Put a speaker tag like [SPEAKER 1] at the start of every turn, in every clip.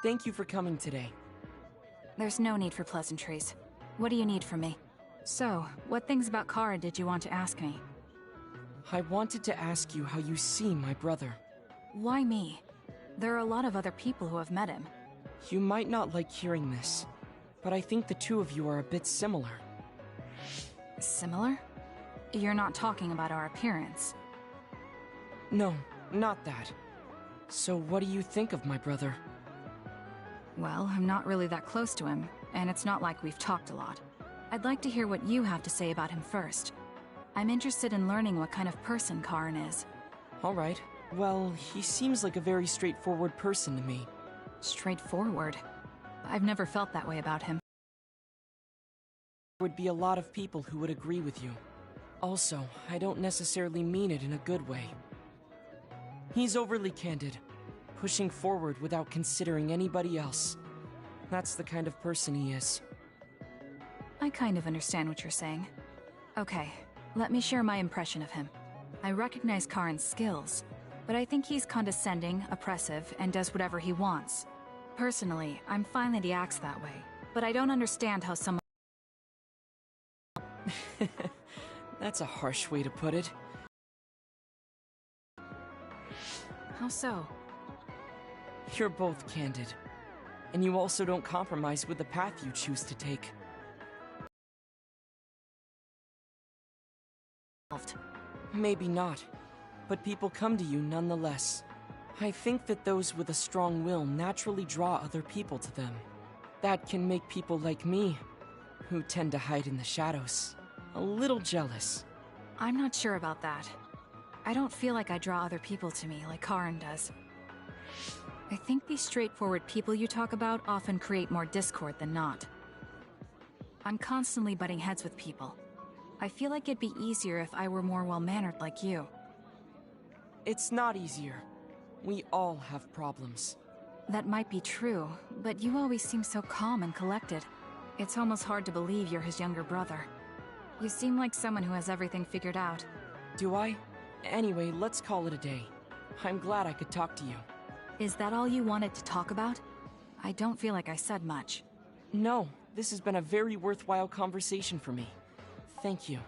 [SPEAKER 1] Thank you for coming today.
[SPEAKER 2] There's no need for pleasantries. What do you need from me? So, what things about Kara did you want to ask me?
[SPEAKER 1] I wanted to ask you how you see my brother.
[SPEAKER 2] Why me? There are a lot of other people who have met him.
[SPEAKER 1] You might not like hearing this, but I think the two of you are a bit similar.
[SPEAKER 2] Similar? You're not talking about our appearance.
[SPEAKER 1] No, not that. So what do you think of my brother?
[SPEAKER 2] Well, I'm not really that close to him, and it's not like we've talked a lot. I'd like to hear what you have to say about him first. I'm interested in learning what kind of person Karin is.
[SPEAKER 1] Alright. Well, he seems like a very straightforward person to me.
[SPEAKER 2] Straightforward? I've never felt that way about him.
[SPEAKER 1] There would be a lot of people who would agree with you. Also, I don't necessarily mean it in a good way. He's overly candid, pushing forward without considering anybody else. That's the kind of person he is.
[SPEAKER 2] I kind of understand what you're saying. Okay, let me share my impression of him. I recognize Karin's skills, but I think he's condescending, oppressive, and does whatever he wants. Personally, I'm fine that he acts that way, but I don't understand how someone...
[SPEAKER 1] That's a harsh way to put it.
[SPEAKER 2] How so?
[SPEAKER 1] You're both candid, and you also don't compromise with the path you choose to take. Maybe not, but people come to you nonetheless. I think that those with a strong will naturally draw other people to them. That can make people like me, who tend to hide in the shadows, a little jealous.
[SPEAKER 2] I'm not sure about that. I don't feel like I draw other people to me like Karin does. I think these straightforward people you talk about often create more discord than not. I'm constantly butting heads with people. I feel like it'd be easier if I were more well-mannered like you.
[SPEAKER 1] It's not easier. We all have problems.
[SPEAKER 2] That might be true, but you always seem so calm and collected. It's almost hard to believe you're his younger brother. You seem like someone who has everything figured out.
[SPEAKER 1] Do I? Anyway, let's call it a day. I'm glad I could talk to you.
[SPEAKER 2] Is that all you wanted to talk about? I don't feel like I said much.
[SPEAKER 1] No, this has been a very worthwhile conversation for me. Thank you.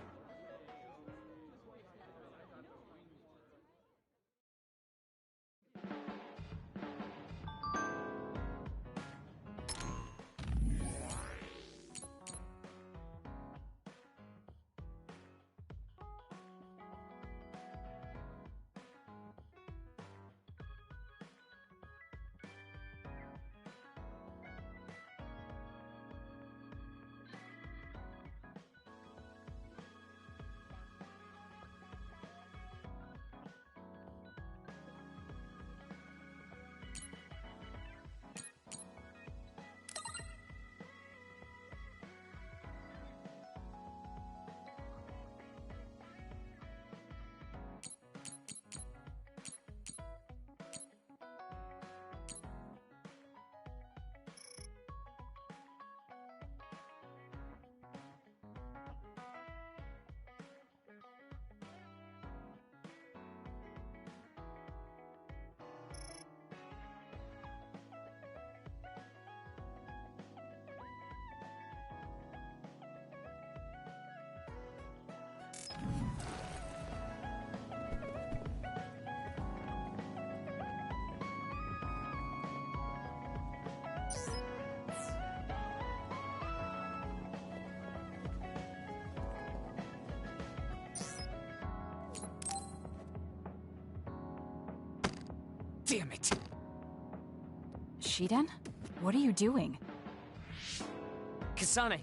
[SPEAKER 3] Damn it!
[SPEAKER 2] Shiden? What are you doing?
[SPEAKER 3] Kasane,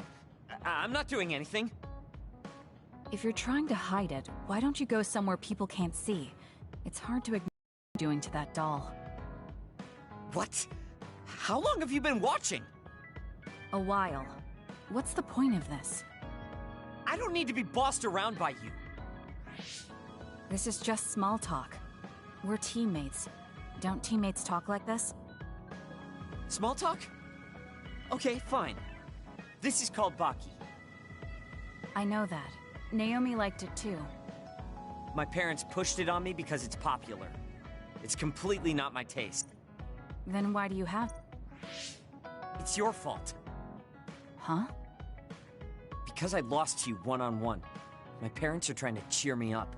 [SPEAKER 3] I'm not doing anything.
[SPEAKER 2] If you're trying to hide it, why don't you go somewhere people can't see? It's hard to ignore what you're doing to that doll.
[SPEAKER 3] What? How long have you been watching?
[SPEAKER 2] A while. What's the point of this?
[SPEAKER 3] I don't need to be bossed around by you.
[SPEAKER 2] This is just small talk. We're teammates. Don't teammates talk like this?
[SPEAKER 3] Small talk? Okay, fine. This is called Baki.
[SPEAKER 2] I know that. Naomi liked it too.
[SPEAKER 3] My parents pushed it on me because it's popular. It's completely not my taste.
[SPEAKER 2] Then why do you have...
[SPEAKER 3] It's your fault.
[SPEAKER 2] Huh?
[SPEAKER 3] Because I lost to you one-on-one. My parents are trying to cheer me up.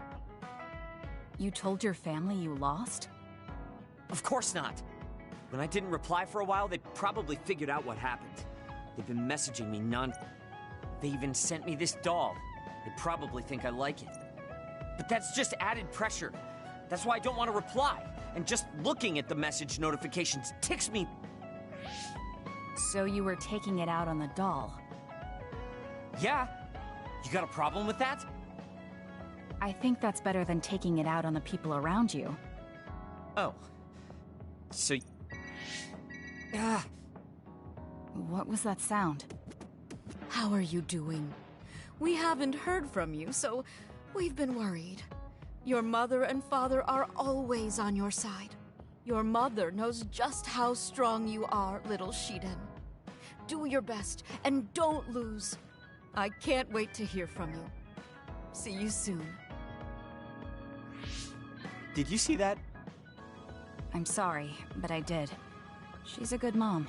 [SPEAKER 2] You told your family you lost?
[SPEAKER 3] Of course not. When I didn't reply for a while, they probably figured out what happened. They've been messaging me They even sent me this doll. They probably think I like it. But that's just added pressure. That's why I don't want to reply. And just looking at the message notifications ticks me.
[SPEAKER 2] So you were taking it out on the doll?
[SPEAKER 3] Yeah. You got a problem with that?
[SPEAKER 2] I think that's better than taking it out on the people around you.
[SPEAKER 3] Oh. So...
[SPEAKER 2] What was that sound?
[SPEAKER 4] How are you doing? We haven't heard from you, so we've been worried. Your mother and father are always on your side. Your mother knows just how strong you are, little Shiden. Do your best, and don't lose. I can't wait to hear from you. See you soon.
[SPEAKER 3] Did you see that?
[SPEAKER 2] I'm sorry, but I did. She's a good mom.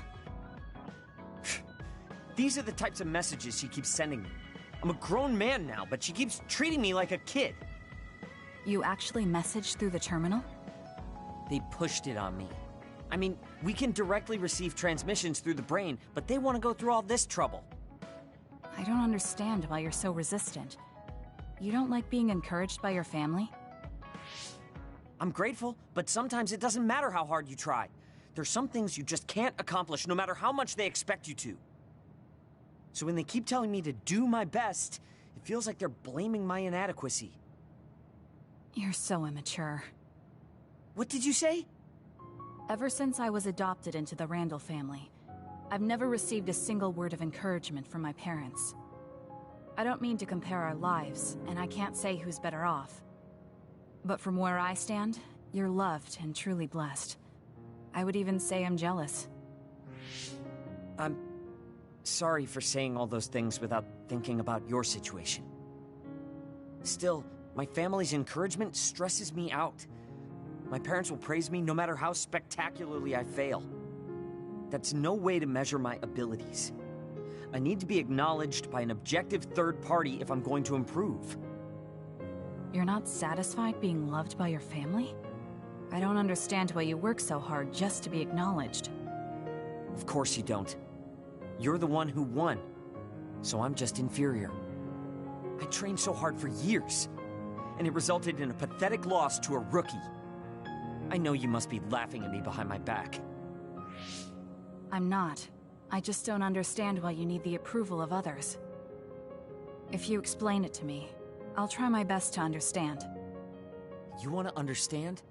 [SPEAKER 3] These are the types of messages she keeps sending me. I'm a grown man now, but she keeps treating me like a kid.
[SPEAKER 2] You actually messaged through the terminal?
[SPEAKER 3] They pushed it on me. I mean, we can directly receive transmissions through the brain, but they want to go through all this trouble.
[SPEAKER 2] I don't understand why you're so resistant. You don't like being encouraged by your family?
[SPEAKER 3] I'm grateful, but sometimes it doesn't matter how hard you try. There's some things you just can't accomplish no matter how much they expect you to. So when they keep telling me to do my best, it feels like they're blaming my inadequacy.
[SPEAKER 2] You're so immature.
[SPEAKER 3] What did you say?
[SPEAKER 2] Ever since I was adopted into the Randall family, I've never received a single word of encouragement from my parents. I don't mean to compare our lives, and I can't say who's better off. But from where I stand, you're loved and truly blessed. I would even say I'm jealous.
[SPEAKER 3] I'm sorry for saying all those things without thinking about your situation. Still, my family's encouragement stresses me out. My parents will praise me no matter how spectacularly I fail. That's no way to measure my abilities. I need to be acknowledged by an objective third party if I'm going to improve.
[SPEAKER 2] You're not satisfied being loved by your family? I don't understand why you work so hard just to be acknowledged.
[SPEAKER 3] Of course you don't. You're the one who won, so I'm just inferior. I trained so hard for years, and it resulted in a pathetic loss to a rookie. I know you must be laughing at me behind my back.
[SPEAKER 2] I'm not. I just don't understand why you need the approval of others. If you explain it to me, I'll try my best to understand.
[SPEAKER 3] You want to understand?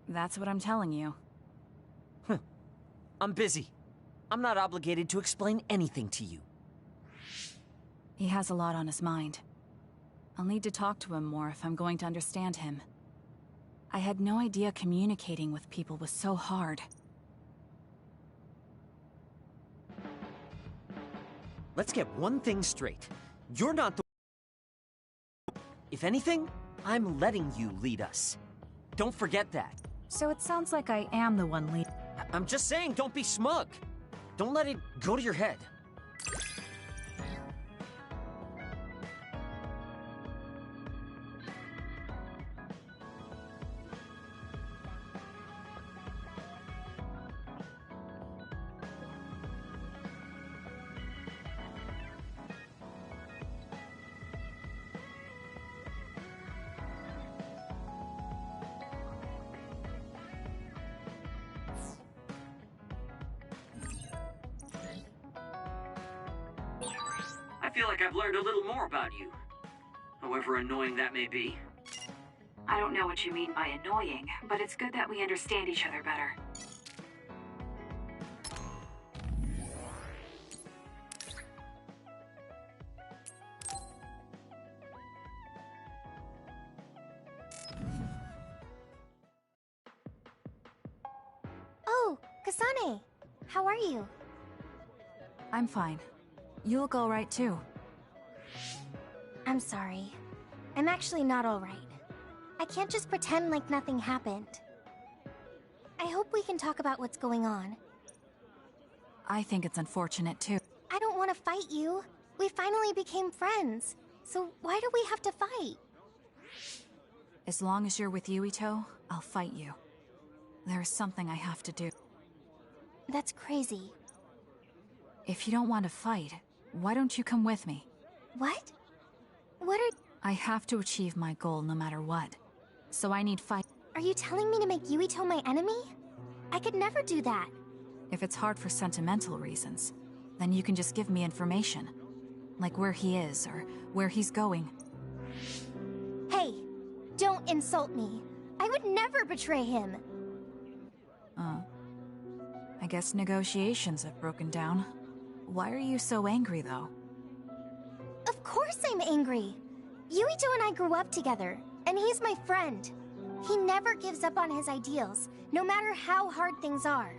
[SPEAKER 2] That's what I'm telling you.
[SPEAKER 3] I'm busy. I'm not obligated to explain anything to you.
[SPEAKER 2] He has a lot on his mind. I'll need to talk to him more if I'm going to understand him. I had no idea communicating with people was so hard.
[SPEAKER 3] Let's get one thing straight. You're not the... If anything, I'm letting you lead us. Don't forget that.
[SPEAKER 2] So it sounds like I am the one leading.
[SPEAKER 3] I'm just saying, don't be smug. Don't let it go to your head. I feel like I've learned a little more about you, however annoying that may be.
[SPEAKER 2] I don't know what you mean by annoying, but it's good that we understand each other better.
[SPEAKER 5] Oh, Kasane! How are you?
[SPEAKER 2] I'm fine. You look all right too.
[SPEAKER 5] I'm sorry. I'm actually not alright. I can't just pretend like nothing happened. I hope we can talk about what's going on.
[SPEAKER 2] I think it's unfortunate too.
[SPEAKER 5] I don't want to fight you. We finally became friends. So why do we have to fight?
[SPEAKER 2] As long as you're with Yuito, I'll fight you. There's something I have to do.
[SPEAKER 5] That's crazy.
[SPEAKER 2] If you don't want to fight, why don't you come with me?
[SPEAKER 5] What? What are...
[SPEAKER 2] I have to achieve my goal no matter what. So I need fight.
[SPEAKER 5] Are you telling me to make Yuito my enemy? I could never do that.
[SPEAKER 2] If it's hard for sentimental reasons, then you can just give me information. Like where he is, or where he's going.
[SPEAKER 5] Hey, don't insult me. I would never betray him.
[SPEAKER 2] I guess negotiations have broken down. Why are you so angry, though?
[SPEAKER 5] Of course I'm angry. Yuito and I grew up together, and he's my friend. He never gives up on his ideals, no matter how hard things are.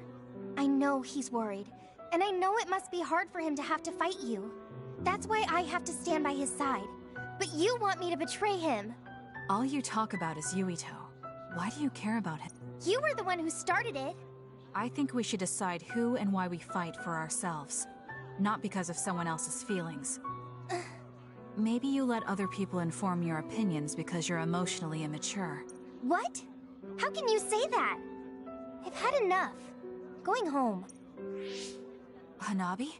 [SPEAKER 5] I know he's worried, and I know it must be hard for him to have to fight you. That's why I have to stand by his side. But you want me to betray him.
[SPEAKER 2] All you talk about is Yuito. Why do you care about him?
[SPEAKER 5] You were the one who started it.
[SPEAKER 2] I think we should decide who and why we fight for ourselves, not because of someone else's feelings. Maybe you let other people inform your opinions because you're emotionally immature.
[SPEAKER 5] What? How can you say that? I've had enough. Going home.
[SPEAKER 2] Hanabi?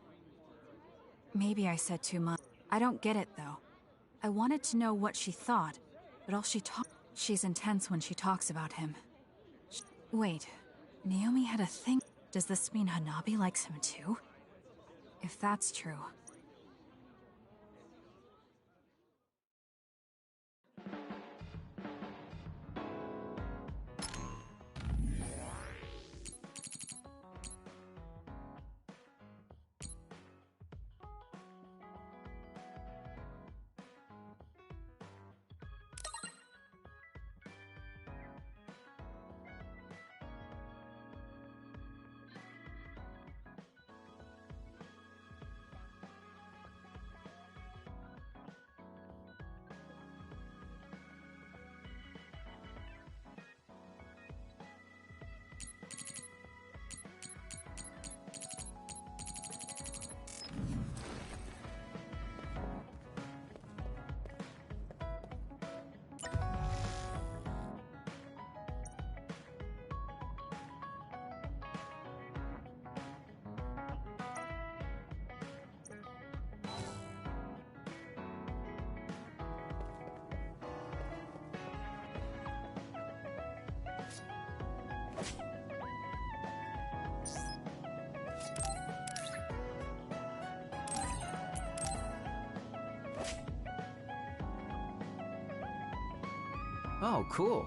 [SPEAKER 2] Maybe I said too much. I don't get it, though. I wanted to know what she thought, but all she talked... She's intense when she talks about him. Wait, Naomi had a thing... Does this mean Hanabi likes him too? If that's true...
[SPEAKER 6] Oh, cool.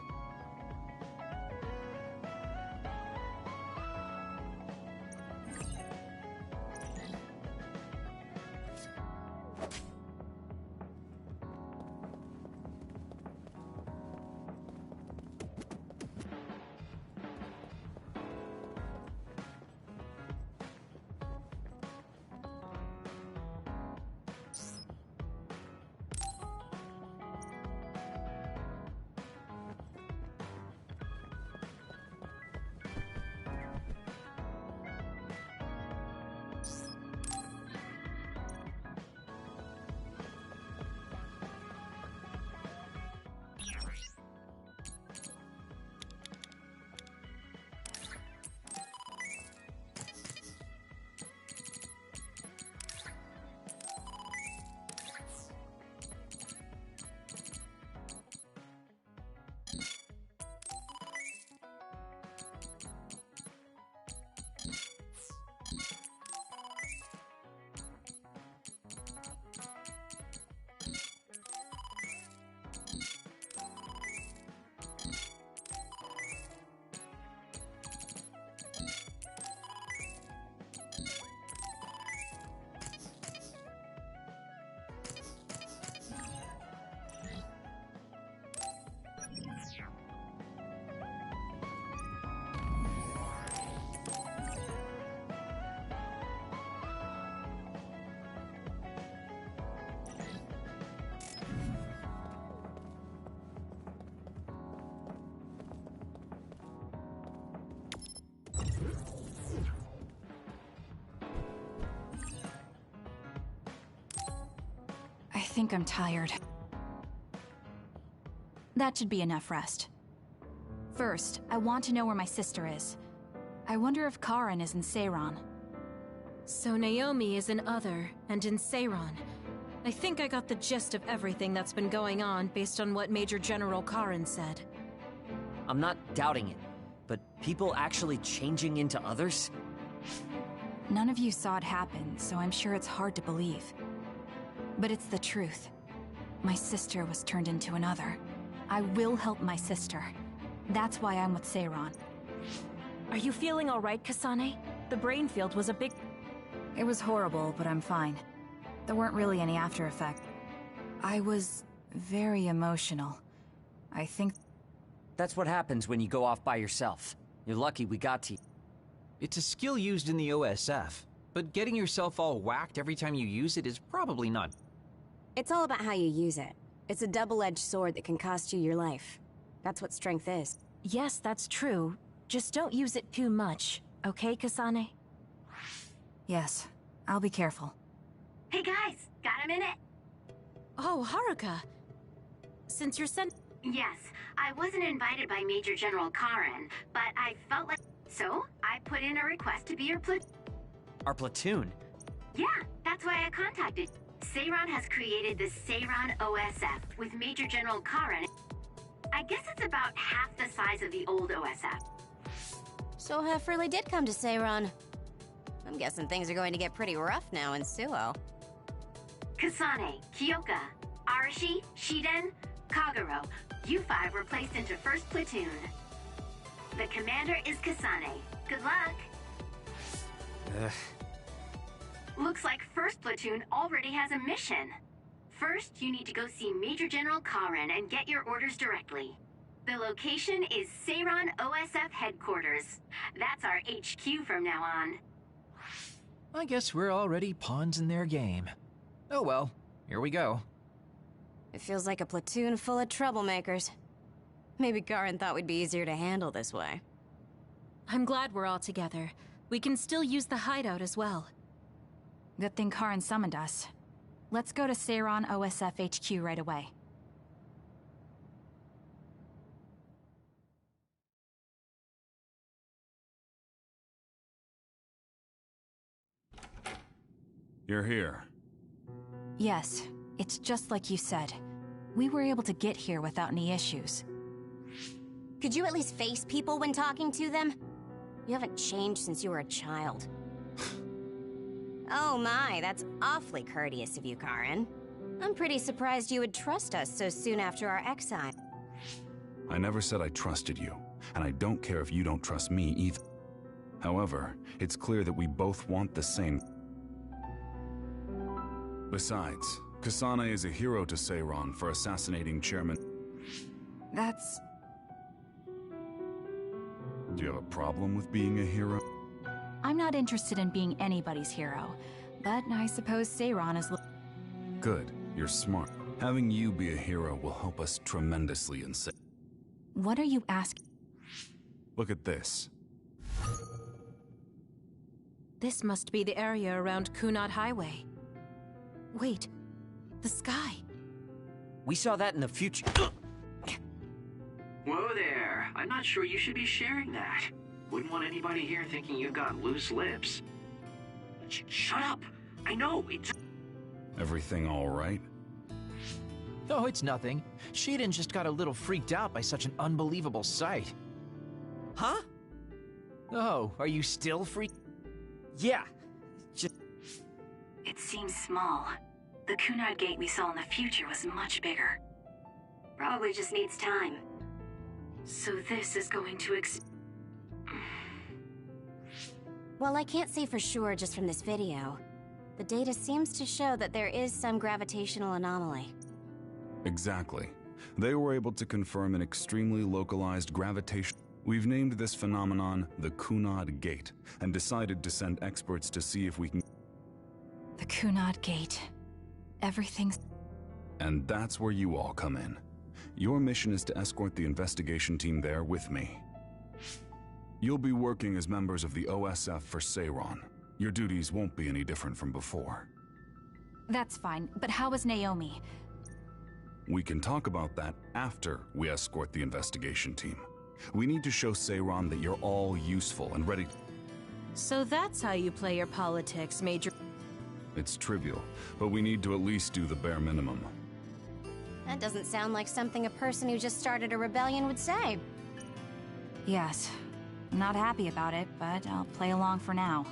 [SPEAKER 2] think I'm tired. That should be enough rest. First, I want to know where my sister is. I wonder if Karen is in Seiran.
[SPEAKER 4] So Naomi is in Other, and in Seiran. I think I got the gist of everything that's been going on based on what Major General Karen said.
[SPEAKER 3] I'm not doubting it, but people actually changing into others?
[SPEAKER 2] None of you saw it happen, so I'm sure it's hard to believe. But it's the truth. My sister was turned into another. I will help my sister. That's why I'm with Seiran.
[SPEAKER 4] Are you feeling alright, Kasane? The brain field was a big...
[SPEAKER 2] It was horrible, but I'm fine. There weren't really any after effects. I was very emotional. I think...
[SPEAKER 3] That's what happens when you go off by yourself. You're lucky we got to you.
[SPEAKER 6] It's a skill used in the OSF, but getting yourself all whacked every time you use it is probably not.
[SPEAKER 7] It's all about how you use it. It's a double-edged sword that can cost you your life. That's what strength is.
[SPEAKER 4] Yes, that's true. Just don't use it too much, okay, Kasane?
[SPEAKER 2] Yes, I'll be careful.
[SPEAKER 8] Hey guys, got a minute?
[SPEAKER 4] Oh, Haruka. Since you're sent...
[SPEAKER 8] Yes, I wasn't invited by Major General Karen, but I felt like... So, I put in a request to be your
[SPEAKER 3] Our platoon?
[SPEAKER 8] Yeah, that's why I contacted. Seiran has created the Seiran OSF with Major General Karen. I guess it's about half the size of the old OSF.
[SPEAKER 7] So Hef really did come to Seiran. I'm guessing things are going to get pretty rough now in Suo.
[SPEAKER 8] Kasane, Kyoka, Arashi, Shiden, Kagero, you five were placed into 1st Platoon. The commander is Kasane. Good luck. Looks like 1st Platoon already has a mission. First, you need to go see Major General Karen and get your orders directly. The location is Seiran OSF headquarters. That's our HQ from now on.
[SPEAKER 6] I guess we're already pawns in their game. Oh well, here we go.
[SPEAKER 7] It feels like a platoon full of troublemakers. Maybe Karen thought we'd be easier to handle this way.
[SPEAKER 4] I'm glad we're all together. We can still use the hideout as well.
[SPEAKER 2] Good thing Karen summoned us. Let's go to Seiran OSF HQ right away.
[SPEAKER 9] You're here.
[SPEAKER 2] Yes, it's just like you said. We were able to get here without any issues.
[SPEAKER 7] Could you at least face people when talking to them? You haven't changed since you were a child. Oh my, that's awfully courteous of you, Karen. I'm pretty surprised you would trust us so soon after our exile.
[SPEAKER 9] I never said I trusted you, and I don't care if you don't trust me either. However, it's clear that we both want the same. Besides, Kasane is a hero to Seiran for assassinating Chairman...
[SPEAKER 2] That's...
[SPEAKER 9] Do you have a problem with being a hero?
[SPEAKER 2] I'm not interested in being anybody's hero, but I suppose Seiran is...
[SPEAKER 9] Good, you're smart. Having you be a hero will help us tremendously in Se...
[SPEAKER 2] What are you asking?
[SPEAKER 9] Look at this.
[SPEAKER 4] This must be the area around Kunad Highway. Wait, the sky.
[SPEAKER 3] We saw that in the future.
[SPEAKER 10] Whoa there. I'm not sure you should be sharing that. Wouldn't want anybody here thinking you've got loose lips. Shut up! I know, it's...
[SPEAKER 9] Everything all right?
[SPEAKER 6] Oh, it's nothing. Shiden just got a little freaked out by such an unbelievable sight.
[SPEAKER 3] Huh?
[SPEAKER 6] Oh, are you still freaked?
[SPEAKER 3] Yeah. Just...
[SPEAKER 8] It seems small. The Kunad gate we saw in the future was much bigger. Probably just needs time. So this is going to
[SPEAKER 7] Well, I can't say for sure just from this video. The data seems to show that there is some gravitational anomaly.
[SPEAKER 9] Exactly. They were able to confirm an extremely localized gravitation. We've named this phenomenon the Kunad Gate, and decided to send experts to see if we can...
[SPEAKER 2] The Kunad Gate. Everything's...
[SPEAKER 9] And that's where you all come in. Your mission is to escort the investigation team there with me. You'll be working as members of the OSF for Seiran. Your duties won't be any different from before.
[SPEAKER 2] That's fine, but how is Naomi?
[SPEAKER 9] We can talk about that after we escort the investigation team. We need to show Seiran that you're all useful and ready.
[SPEAKER 4] So that's how you play your politics, Major.
[SPEAKER 9] It's trivial, but we need to at least do the bare minimum.
[SPEAKER 7] That doesn't sound like something a person who just started a rebellion would say.
[SPEAKER 2] Yes. I'm not happy about it, but I'll play along for now.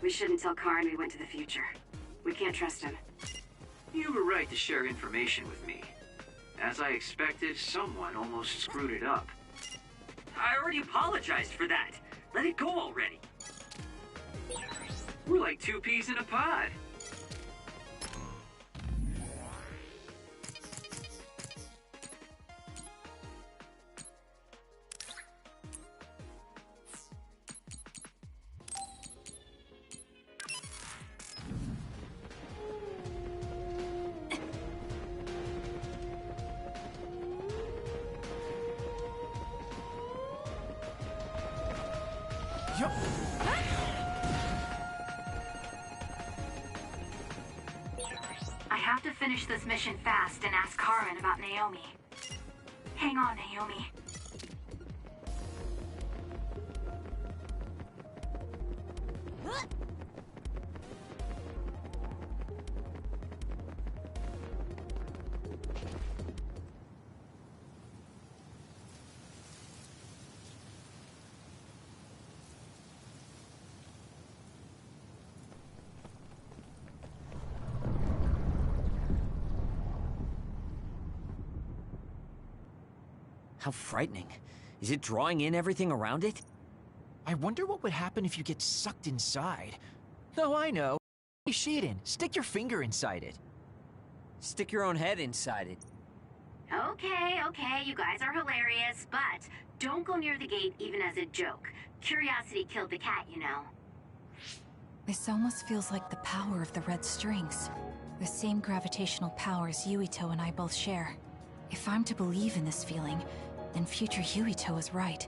[SPEAKER 8] We shouldn't tell Karin we went to the future. We can't trust him.
[SPEAKER 10] You were right to share information with me. As I expected, someone almost screwed it up. I already apologized for that. Let it go already. We're like two peas in a pod.
[SPEAKER 8] I have to finish this mission fast and ask Karin about Naomi. Hang on, Naomi.
[SPEAKER 3] How frightening. Is it drawing in everything around it?
[SPEAKER 6] I wonder what would happen if you get sucked inside. Oh, I know. Hey, Shaden, stick your finger inside it.
[SPEAKER 3] Stick your own head inside it.
[SPEAKER 8] Okay, you guys are hilarious, but don't go near the gate even as a joke. Curiosity killed the cat, you know.
[SPEAKER 2] This almost feels like the power of the red strings. The same gravitational powers Yuito and I both share. If I'm to believe in this feeling, then future Yuito is right.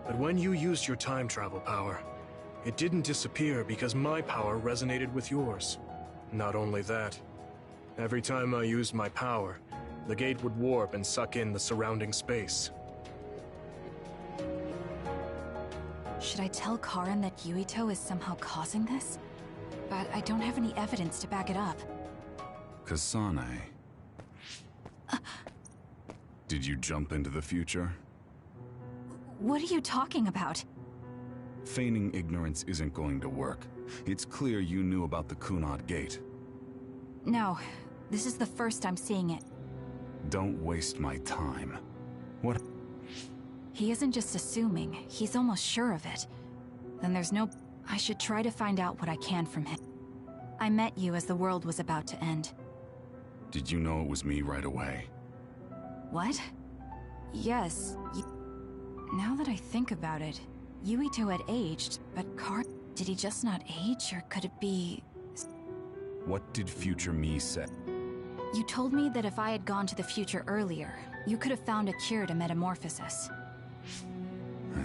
[SPEAKER 11] But when you used your time travel power, it didn't disappear because my power resonated with yours. Not only that, every time I used my power, the gate would warp and suck in the surrounding space.
[SPEAKER 2] Should I tell Karin that Yuito is somehow causing this? But I don't have any evidence to back it up.
[SPEAKER 9] Kasane. Did you jump into the future?
[SPEAKER 2] What are you talking about?
[SPEAKER 9] Feigning ignorance isn't going to work. It's clear you knew about the Kunad Gate.
[SPEAKER 2] No, this is the first I'm seeing it.
[SPEAKER 9] Don't waste my time. What?
[SPEAKER 2] He isn't just assuming, he's almost sure of it. Then there's no... I should try to find out what I can from him. I met you as the world was about to end.
[SPEAKER 9] Did you know it was me right away?
[SPEAKER 2] What? Yes. Now that I think about it, Yuito had aged, but did he just not age, or could it be...
[SPEAKER 9] What did future me say?
[SPEAKER 2] You told me that if I had gone to the future earlier, you could have found a cure to metamorphosis.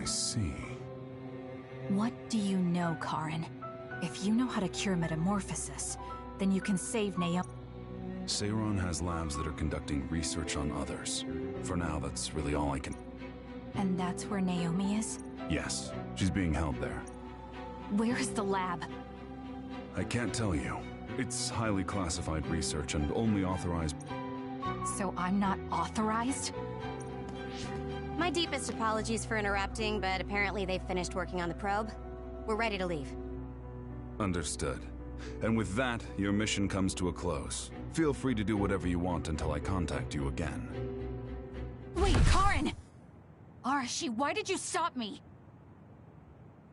[SPEAKER 9] I see.
[SPEAKER 2] What do you know, Karin? If you know how to cure metamorphosis, then you can save Naomi.
[SPEAKER 9] Seiran has labs that are conducting research on others. For now, that's really all I can...
[SPEAKER 2] And that's where Naomi is?
[SPEAKER 9] Yes, she's being held there.
[SPEAKER 2] Where is the lab?
[SPEAKER 9] I can't tell you. It's highly classified research and only authorized...
[SPEAKER 2] So I'm not authorized?
[SPEAKER 7] My deepest apologies for interrupting, but apparently they've finished working on the probe. We're ready to leave.
[SPEAKER 9] Understood. And with that, your mission comes to a close. Feel free to do whatever you want until I contact you again.
[SPEAKER 2] Wait, Karin! Arashi, why did you stop me?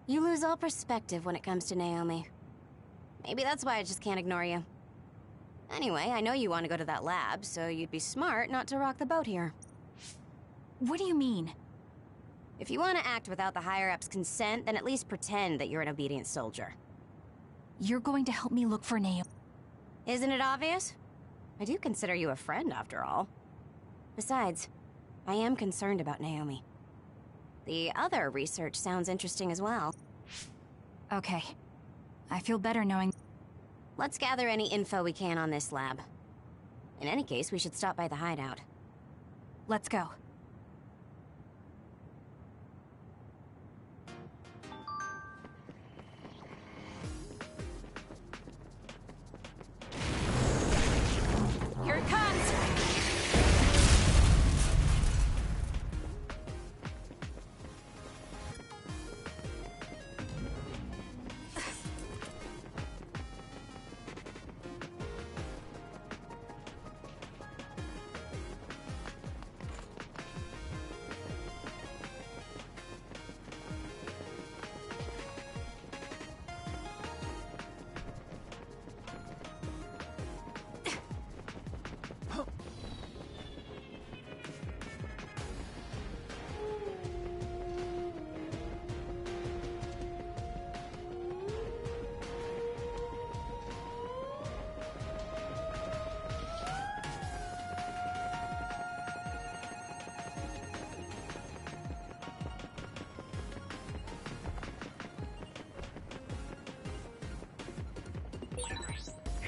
[SPEAKER 7] You lose all perspective when it comes to Naomi. Maybe that's why I just can't ignore you. Anyway, I know you want to go to that lab, so you'd be smart not to rock the boat here.
[SPEAKER 2] What do you mean?
[SPEAKER 7] If you want to act without the higher-ups' consent, then at least pretend that you're an obedient soldier.
[SPEAKER 2] You're going to help me look for Naomi.
[SPEAKER 7] Isn't it obvious? I do consider you a friend, after all. Besides, I am concerned about Naomi. The other research sounds interesting as well.
[SPEAKER 2] Okay. I feel better knowing...
[SPEAKER 7] Let's gather any info we can on this lab. In any case, we should stop by the hideout.
[SPEAKER 2] Let's go. Here it comes!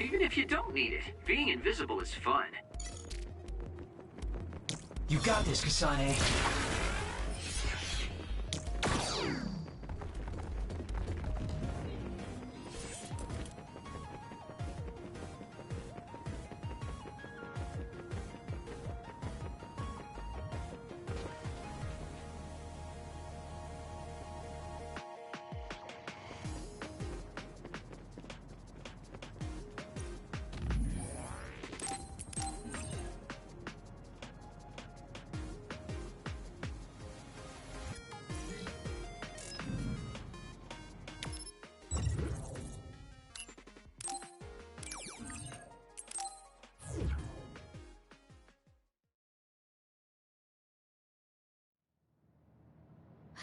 [SPEAKER 10] Even if you don't need it, being invisible is fun.
[SPEAKER 6] You got this, Kasane.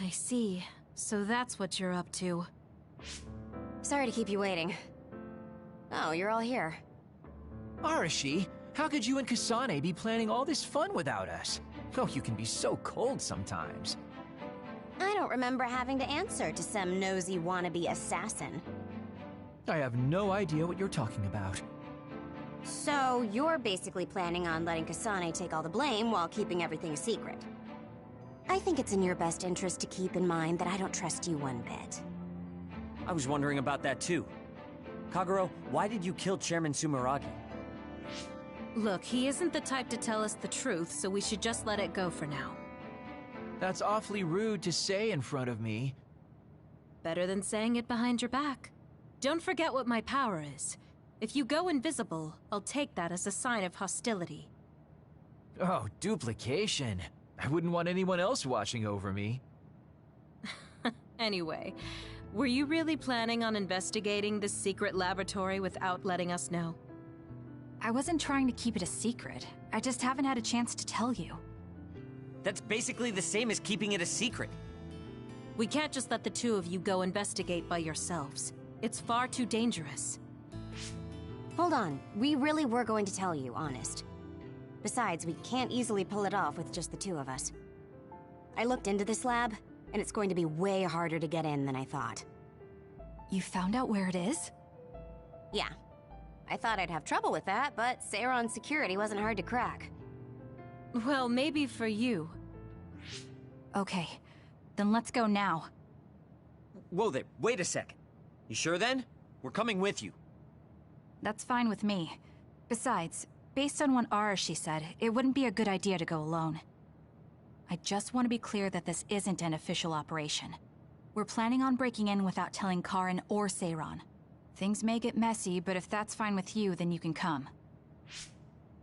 [SPEAKER 2] I see. So that's what you're up to.
[SPEAKER 7] Sorry to keep you waiting. Oh, you're all here.
[SPEAKER 6] Arashi, how could you and Kasane be planning all this fun without us? Oh, you can be so cold sometimes.
[SPEAKER 7] I don't remember having to answer to some nosy wannabe assassin.
[SPEAKER 6] I have no idea what you're talking about.
[SPEAKER 7] So, you're basically planning on letting Kasane take all the blame while keeping everything a secret. I think it's in your best interest to keep in mind that I don't trust you one bit.
[SPEAKER 3] I was wondering about that too. Kagero, why did you kill Chairman Sumeragi?
[SPEAKER 2] Look, he isn't the type to tell us the truth, so we should just let it go for now.
[SPEAKER 6] That's awfully rude to say in front of me.
[SPEAKER 2] Better than saying it behind your back. Don't forget what my power is. If you go invisible, I'll take that as a sign of hostility.
[SPEAKER 6] Oh, duplication. I wouldn't want anyone else watching over me.
[SPEAKER 2] Anyway, were you really planning on investigating this secret laboratory without letting us know? I wasn't trying to keep it a secret. I just haven't had a chance to tell you.
[SPEAKER 3] That's basically the same as keeping it a secret.
[SPEAKER 2] We can't just let the two of you go investigate by yourselves. It's far too dangerous.
[SPEAKER 7] Hold on, we really were going to tell you, honest. Besides, we can't easily pull it off with just the two of us. I looked into this lab, and it's going to be way harder to get in than I thought.
[SPEAKER 2] You found out where it is?
[SPEAKER 7] Yeah. I thought I'd have trouble with that, but Seiron's security wasn't hard to crack.
[SPEAKER 2] Well, maybe for you. Okay, then let's go now.
[SPEAKER 3] Whoa there, wait a second. You sure then? We're coming with you.
[SPEAKER 2] That's fine with me. Besides, based on what Arashi said, it wouldn't be a good idea to go alone. I just want to be clear that this isn't an official operation. We're planning on breaking in without telling Karin or Seiron. Things may get messy, but if that's fine with you, then you can come.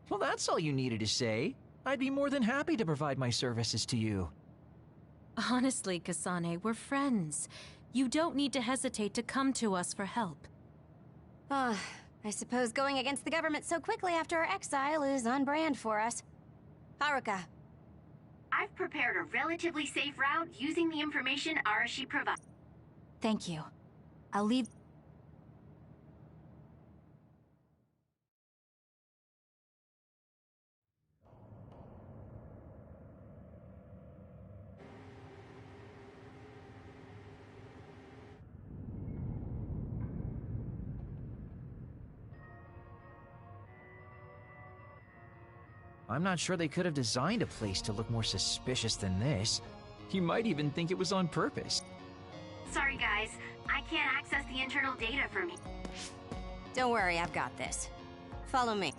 [SPEAKER 6] Well, that's all you needed to say. I'd be more than happy to provide my services to you.
[SPEAKER 2] Honestly, Kasane, we're friends. You don't need to hesitate to come to us for help.
[SPEAKER 7] I suppose going against the government so quickly after our exile is on brand for us. Haruka.
[SPEAKER 8] I've prepared a relatively safe route using the information Arashi provides.
[SPEAKER 2] Thank you. I'll leave...
[SPEAKER 6] I'm not sure they could have designed a place to look more suspicious than this. You might even think it was on purpose.
[SPEAKER 8] Sorry guys, I can't access the internal data from here.
[SPEAKER 7] Don't worry, I've got this. Follow me.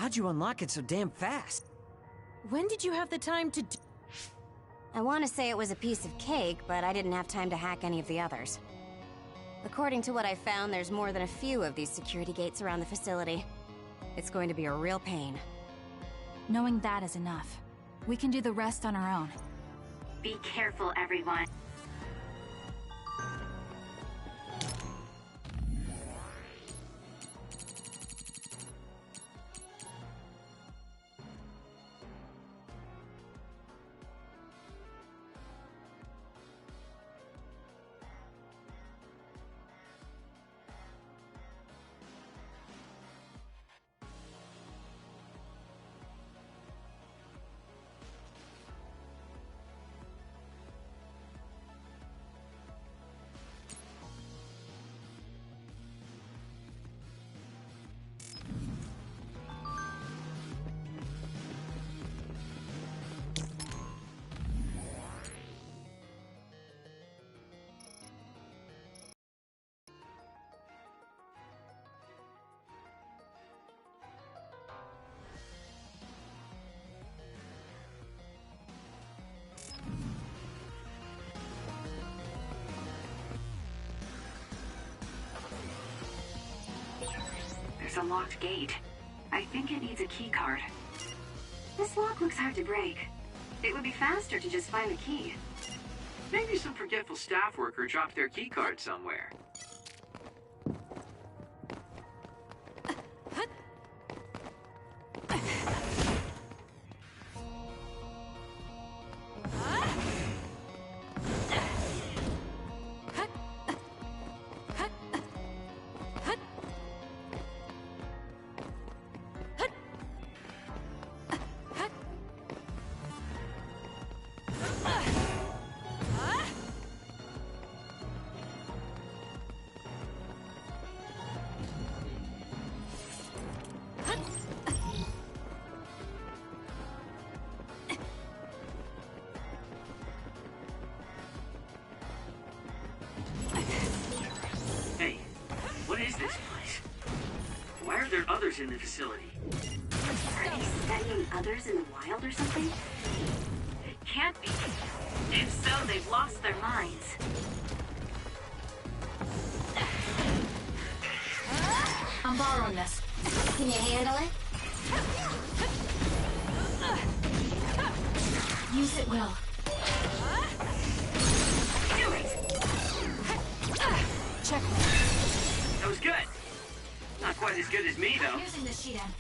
[SPEAKER 3] How'd you unlock it so damn fast?
[SPEAKER 4] When did you have the time to
[SPEAKER 7] I want to say it was a piece of cake, but I didn't have time to hack any of the others. According to what I found, there's more than a few of these security gates around the facility. It's going to be a real pain.
[SPEAKER 2] Knowing that is enough. We can do the rest on our own.
[SPEAKER 8] Be careful, everyone. There's a locked gate. I think it needs a key card. This lock looks hard to break. It would be faster to just find the key.
[SPEAKER 10] Maybe some forgetful staff worker dropped their key card somewhere. Others in the facility.
[SPEAKER 8] Are they studying others in the wild or something? It can't be. If so, they've lost their minds.
[SPEAKER 2] I'm borrowing this.
[SPEAKER 7] Can you handle it?
[SPEAKER 2] Use it well.
[SPEAKER 8] Do it!
[SPEAKER 2] Check.
[SPEAKER 10] That was good. Not quite as good as me, though.
[SPEAKER 2] Using the sheet end.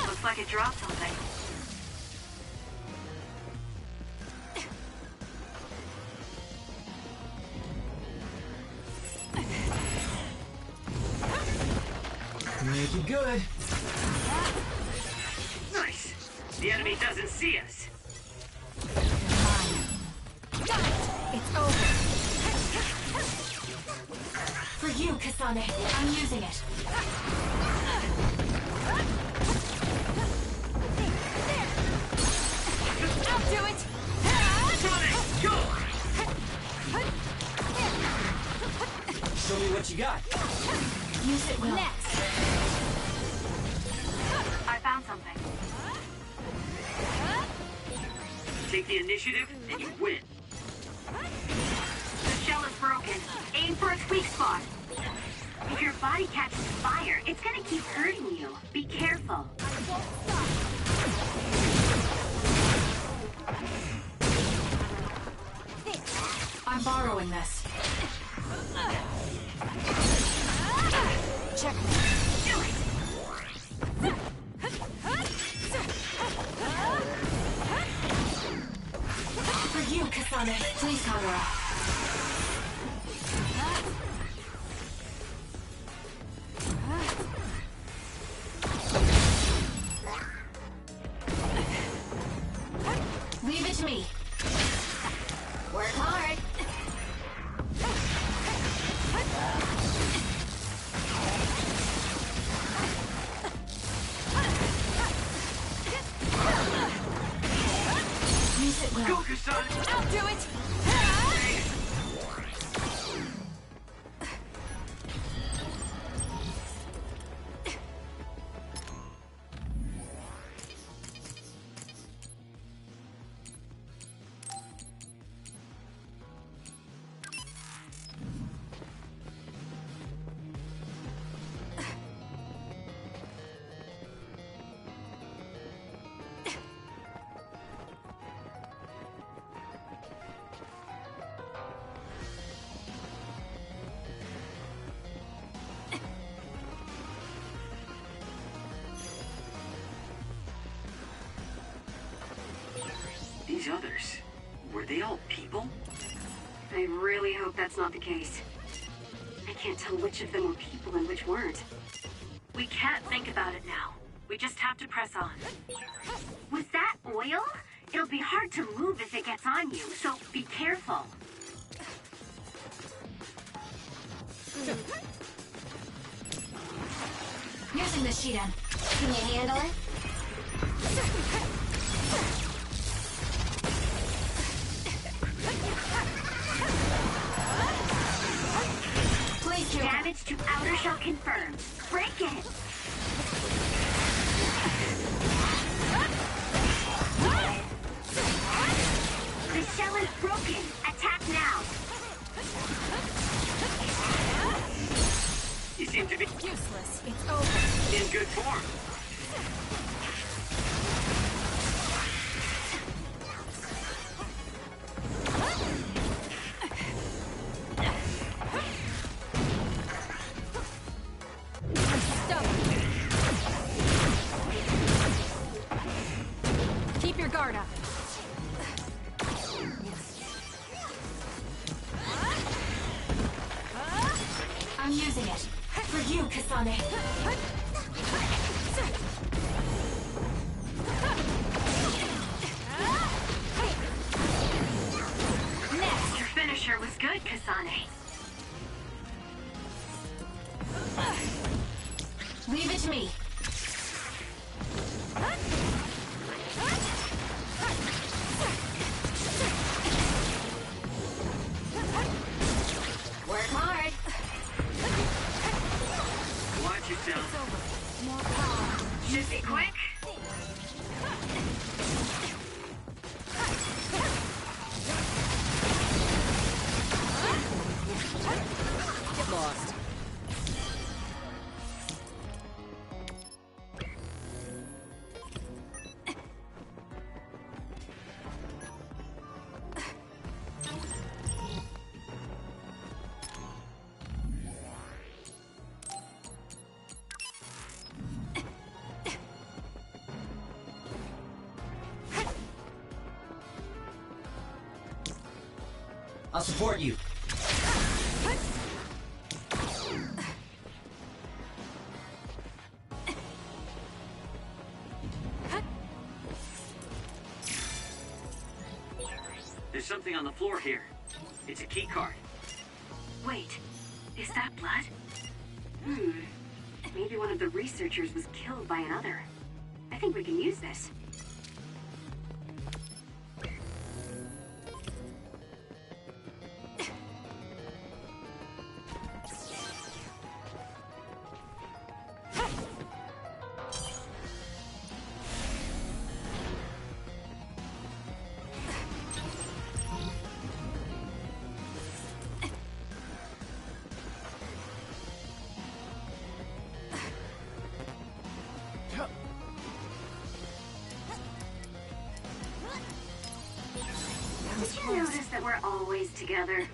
[SPEAKER 8] Looks like it dropped something.
[SPEAKER 6] Make it good.
[SPEAKER 10] Nice. The enemy doesn't see us.
[SPEAKER 2] Got it. It's over. For you, Kasane. I'm using it. I'll do it!
[SPEAKER 10] Sonic, go!
[SPEAKER 3] Show me what you got.
[SPEAKER 2] Use it well.
[SPEAKER 8] Next. I found something.
[SPEAKER 10] Take the initiative, and you win.
[SPEAKER 8] The shell is broken. Aim for its weak spot. If your body catches fire, it's gonna keep hurting you. Be careful.
[SPEAKER 2] I'm borrowing this. Check.
[SPEAKER 8] Do it!
[SPEAKER 2] For you, Kasane. Please cover up. Leave it to me. Work hard. Use it well.
[SPEAKER 10] Go, Kasane!
[SPEAKER 2] I'll do it!
[SPEAKER 10] These others, were they all people?
[SPEAKER 8] I really hope that's not the case. I can't tell which of them were people and which weren't. We can't think about it now. We just have to press on. With that oil, it'll be hard to move if it gets on you, so be careful.
[SPEAKER 2] Using the Shiden.
[SPEAKER 7] Can you handle it?
[SPEAKER 2] Please do.
[SPEAKER 8] Damage to outer shell confirmed. Break it! The shell is broken. Attack now.
[SPEAKER 10] You seem to be
[SPEAKER 2] Useless. It's over.
[SPEAKER 10] in good form.
[SPEAKER 2] Keep your guard up. I'm using it. For you, Kasane.
[SPEAKER 8] Next, your finisher was good, Kasane.
[SPEAKER 2] Leave it to me.
[SPEAKER 7] Work hard.
[SPEAKER 10] Watch yourself.
[SPEAKER 2] More power.
[SPEAKER 8] Should be quick.
[SPEAKER 3] Get lost. I'll support you.
[SPEAKER 10] There's something on the floor here. It's a key card.
[SPEAKER 8] Wait, is that blood? Maybe one of the researchers was killed by another. I think we can use this. Did you notice that we're always together?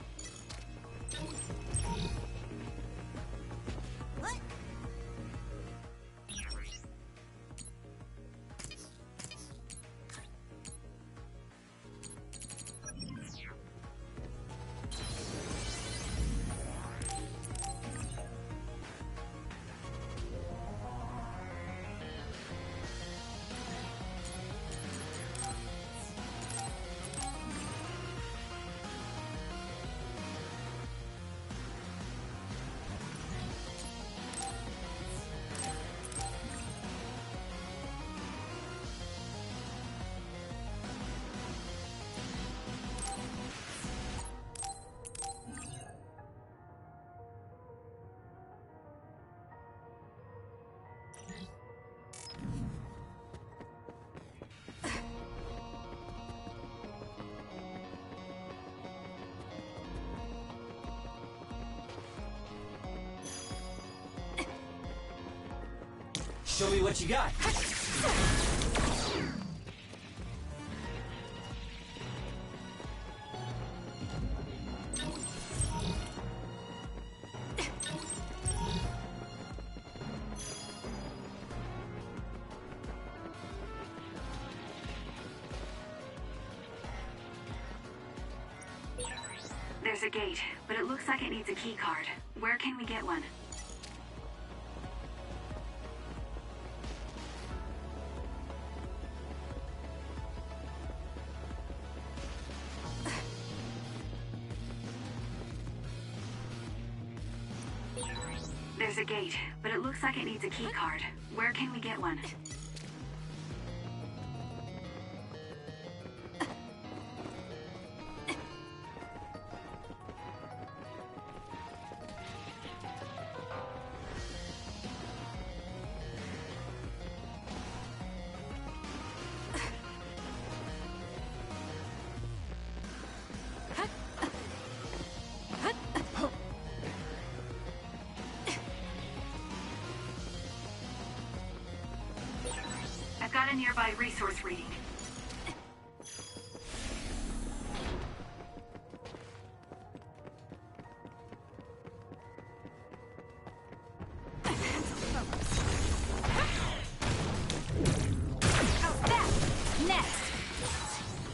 [SPEAKER 3] Show me what you got.
[SPEAKER 8] There's a gate, but it looks like it needs a key card. Where can we get one? There's a gate, but it looks like it needs a key card. Where can we get one? I've got a nearby resource reading.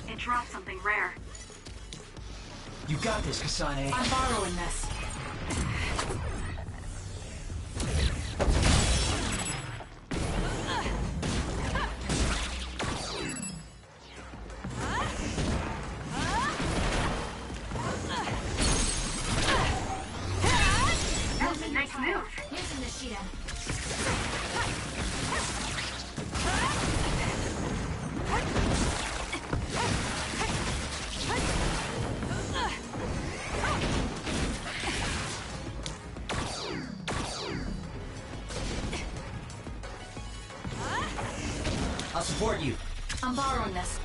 [SPEAKER 8] It dropped something rare.
[SPEAKER 6] You got this, Kasane.
[SPEAKER 2] I'm borrowing this.
[SPEAKER 8] Nice move.
[SPEAKER 2] Using the Sheeta.
[SPEAKER 3] I'll support you.
[SPEAKER 2] I'm borrowing this.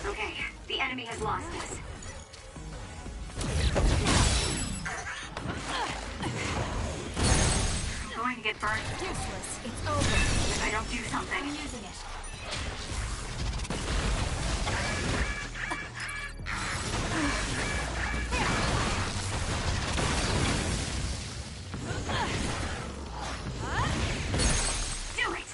[SPEAKER 8] Okay, the enemy has lost us. I'm going to get burned
[SPEAKER 2] Useless. It's over.
[SPEAKER 8] if I don't do something.
[SPEAKER 2] I'm using it.
[SPEAKER 8] Do it!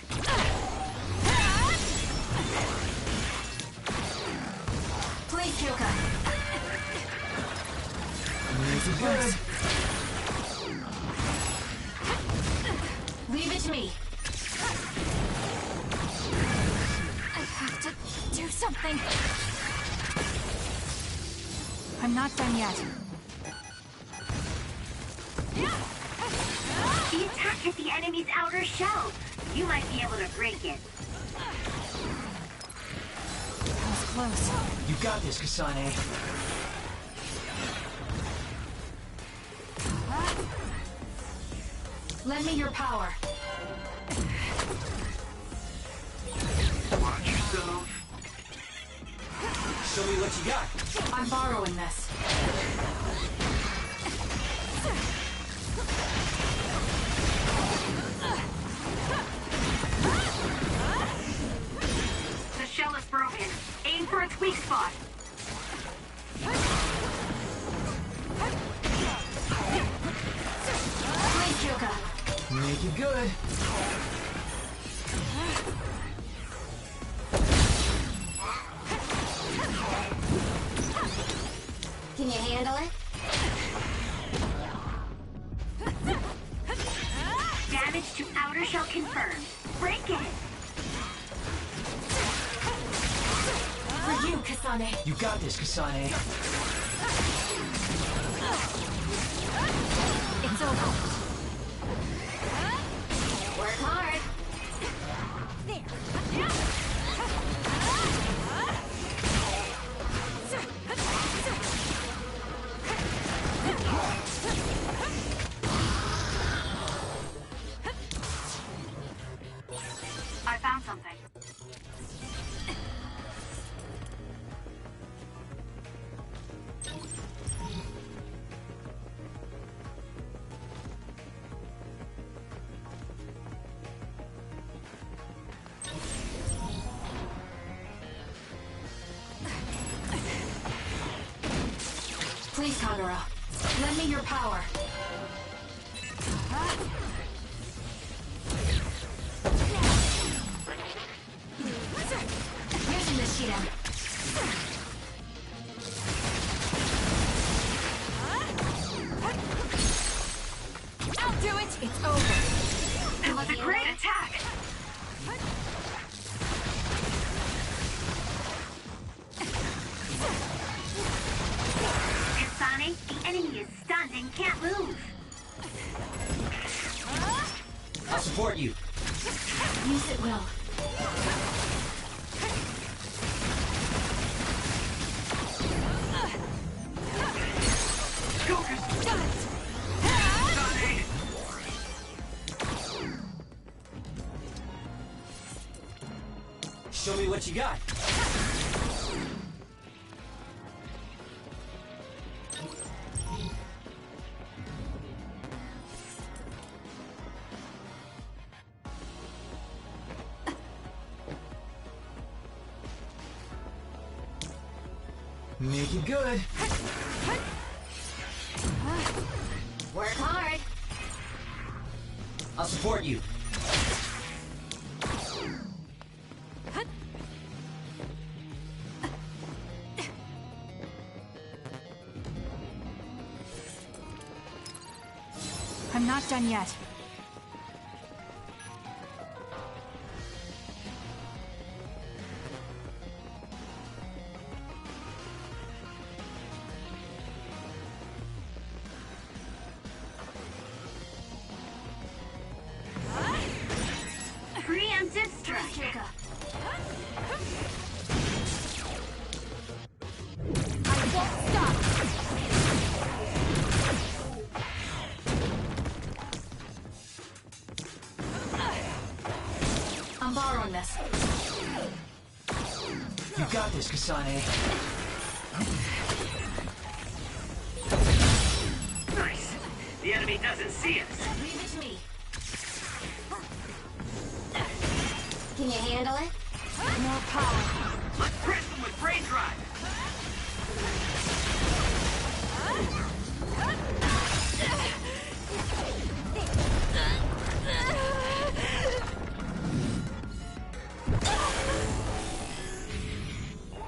[SPEAKER 2] Please, Kyoka.
[SPEAKER 6] Good.
[SPEAKER 2] Leave it to me. I have to do something. I'm not done yet.
[SPEAKER 8] The attack hit the enemy's outer shell. You might be able to break it.
[SPEAKER 2] That was close.
[SPEAKER 6] You got this, Kasane.
[SPEAKER 2] Lend me your power.
[SPEAKER 10] Watch yourself.
[SPEAKER 6] Show me what you got.
[SPEAKER 2] I'm borrowing this.
[SPEAKER 8] The shell is broken. Aim for its weak spot.
[SPEAKER 2] Please, Kyoka.
[SPEAKER 6] Make it good.
[SPEAKER 7] Can you handle it?
[SPEAKER 8] Damage to outer shell confirmed. Break it.
[SPEAKER 2] For you, Kasane.
[SPEAKER 6] You got this, Kasane.
[SPEAKER 2] It's over.
[SPEAKER 7] Work hard.
[SPEAKER 8] I found something.
[SPEAKER 2] Please, Kagura. Lend me your power. Using this Shida. I'll do it! It's over.
[SPEAKER 8] That was a great attack. Kasane, the enemy is stunned and can't move.
[SPEAKER 6] I'll support you.
[SPEAKER 2] Use it well.
[SPEAKER 10] Go, Kasane.
[SPEAKER 6] Show me what you got. Make it good.
[SPEAKER 7] Work hard.
[SPEAKER 6] I'll support you.
[SPEAKER 2] I'm not done yet.
[SPEAKER 8] Preemptive strike.
[SPEAKER 2] I won't stop! I'm borrowing this.
[SPEAKER 6] You got this, Kasane.
[SPEAKER 10] Nice. The enemy doesn't see us.
[SPEAKER 2] Leave it to me.
[SPEAKER 7] Can you handle it?
[SPEAKER 2] More power.
[SPEAKER 10] Let's press them with brain drive.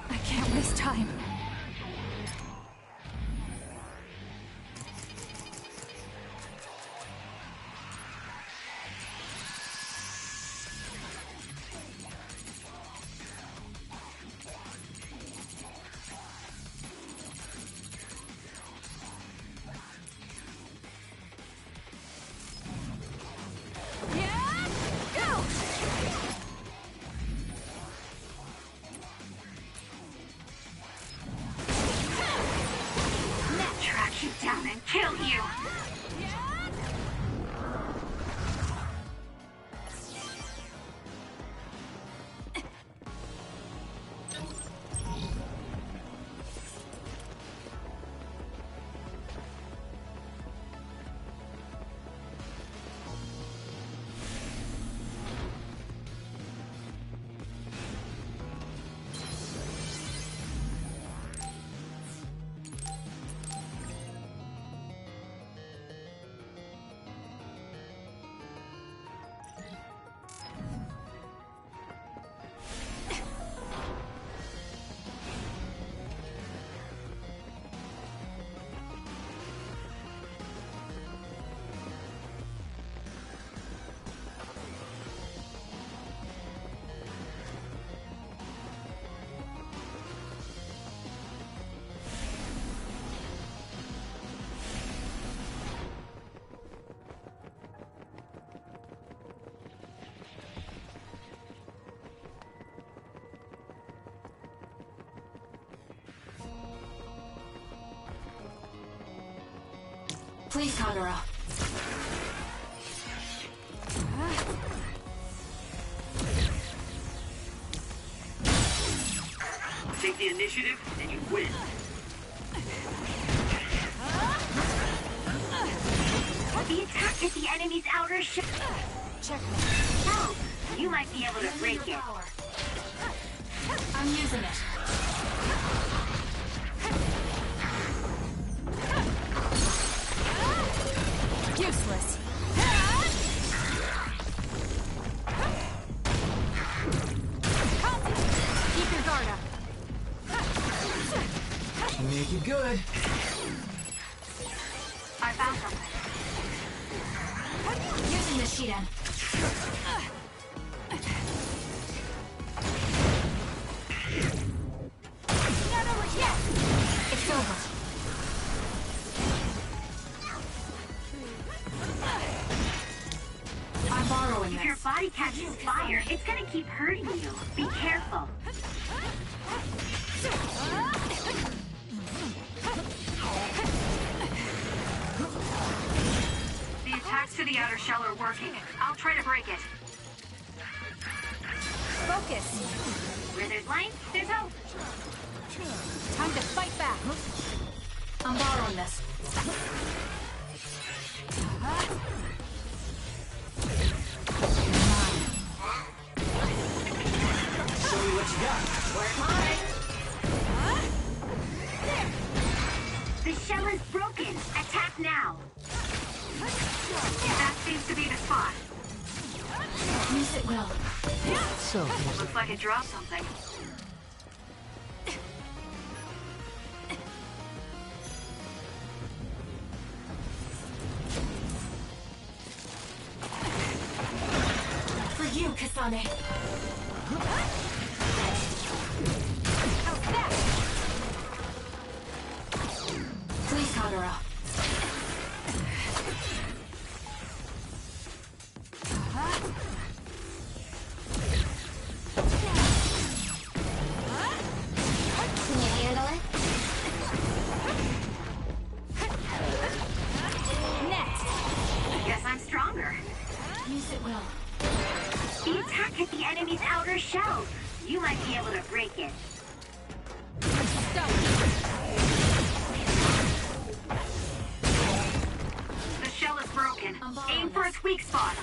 [SPEAKER 2] I can't waste time. Please, Kagura.
[SPEAKER 10] Take the initiative, and you win.
[SPEAKER 8] The attack at the enemy's outer shell.
[SPEAKER 2] Checkmate.
[SPEAKER 8] No, you might be able to break it.
[SPEAKER 2] I'm using it. Useless. Keep your guard up.
[SPEAKER 6] Make it good.
[SPEAKER 8] I found something.
[SPEAKER 2] Using the Shiden. Not over yet. It's over. I'm borrowing
[SPEAKER 8] If your
[SPEAKER 2] this.
[SPEAKER 8] body catches fire, it's gonna keep hurting you. Be careful.
[SPEAKER 12] The attacks to the outer shell are working. I'll try to break it.
[SPEAKER 2] Focus.
[SPEAKER 8] Where there's light, there's hope.
[SPEAKER 2] Time to fight back. I'm borrowing this.
[SPEAKER 6] Show me what you got.
[SPEAKER 8] Work hard. The shell is broken. Attack now.
[SPEAKER 12] That seems to be the spot.
[SPEAKER 2] Use it well.
[SPEAKER 6] So,
[SPEAKER 12] Looks like it dropped something.
[SPEAKER 2] For you, Kasane. Please, Kagura.
[SPEAKER 5] Can you handle it?
[SPEAKER 2] Next.
[SPEAKER 12] Guess I'm stronger.
[SPEAKER 2] Use it well.
[SPEAKER 8] The attack at the enemy's outer shell. You might be able to break it.
[SPEAKER 12] The shell is broken. Aim for its weak spot.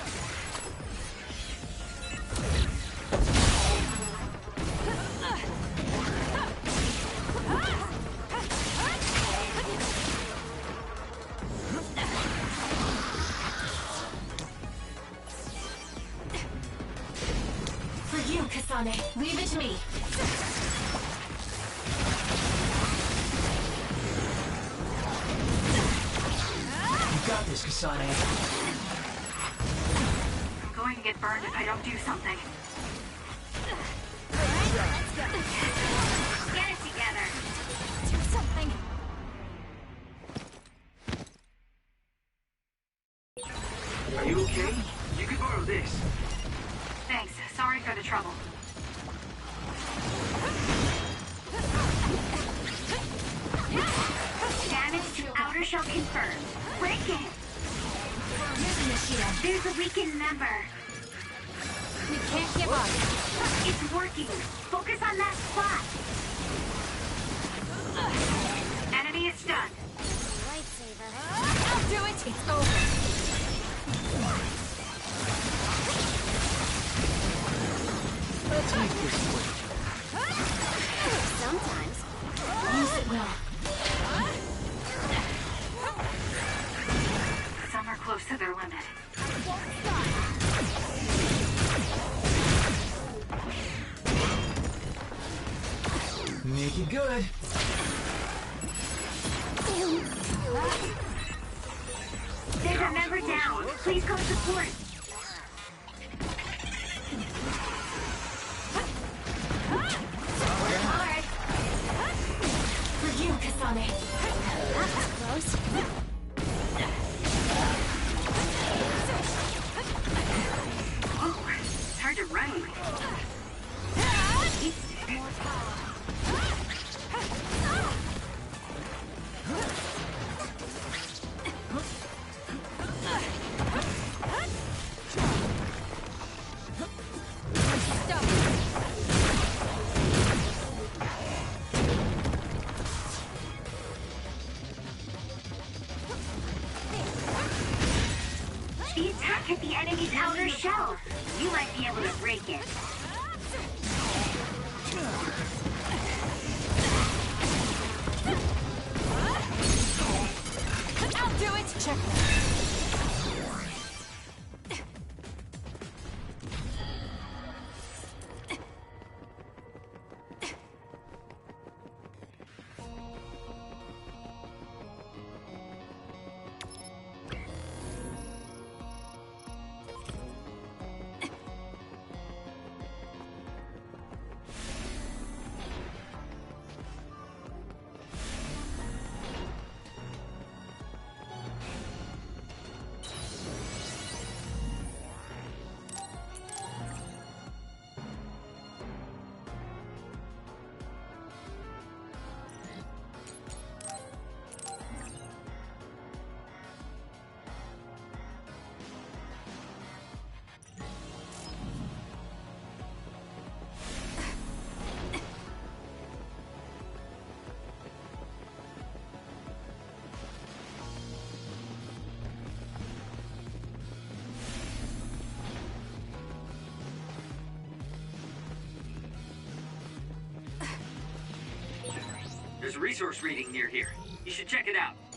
[SPEAKER 2] For you, Kasane. Leave it to me.
[SPEAKER 6] you got this, Kasane.
[SPEAKER 12] I'm going to get burned if I don't do something.
[SPEAKER 8] Get it together.
[SPEAKER 2] Do something.
[SPEAKER 10] Are you okay? You could borrow this.
[SPEAKER 12] Thanks. Sorry for the trouble.
[SPEAKER 8] Damage to outer shell confirmed. Break it.
[SPEAKER 2] Using the Shiden.
[SPEAKER 8] There's a weakened member.
[SPEAKER 2] We can't give up.
[SPEAKER 8] It's working. Focus on that spot.
[SPEAKER 12] Enemy is stunned.
[SPEAKER 5] Lightsaber.
[SPEAKER 2] I'll do it. It's over.
[SPEAKER 6] Let's make this quick.
[SPEAKER 5] Sometimes.
[SPEAKER 2] Use it well.
[SPEAKER 12] Some are close to their limit.
[SPEAKER 6] Make it good.
[SPEAKER 8] There's a member down. Please come support. Work hard.
[SPEAKER 2] For you, Kasane.
[SPEAKER 5] That was close.
[SPEAKER 12] Oh, it's hard to write.
[SPEAKER 8] hit the enemy's outer shell. You might be able to break it.
[SPEAKER 2] I'll do it! Check.
[SPEAKER 10] There's a resource reading near here. You should check it out.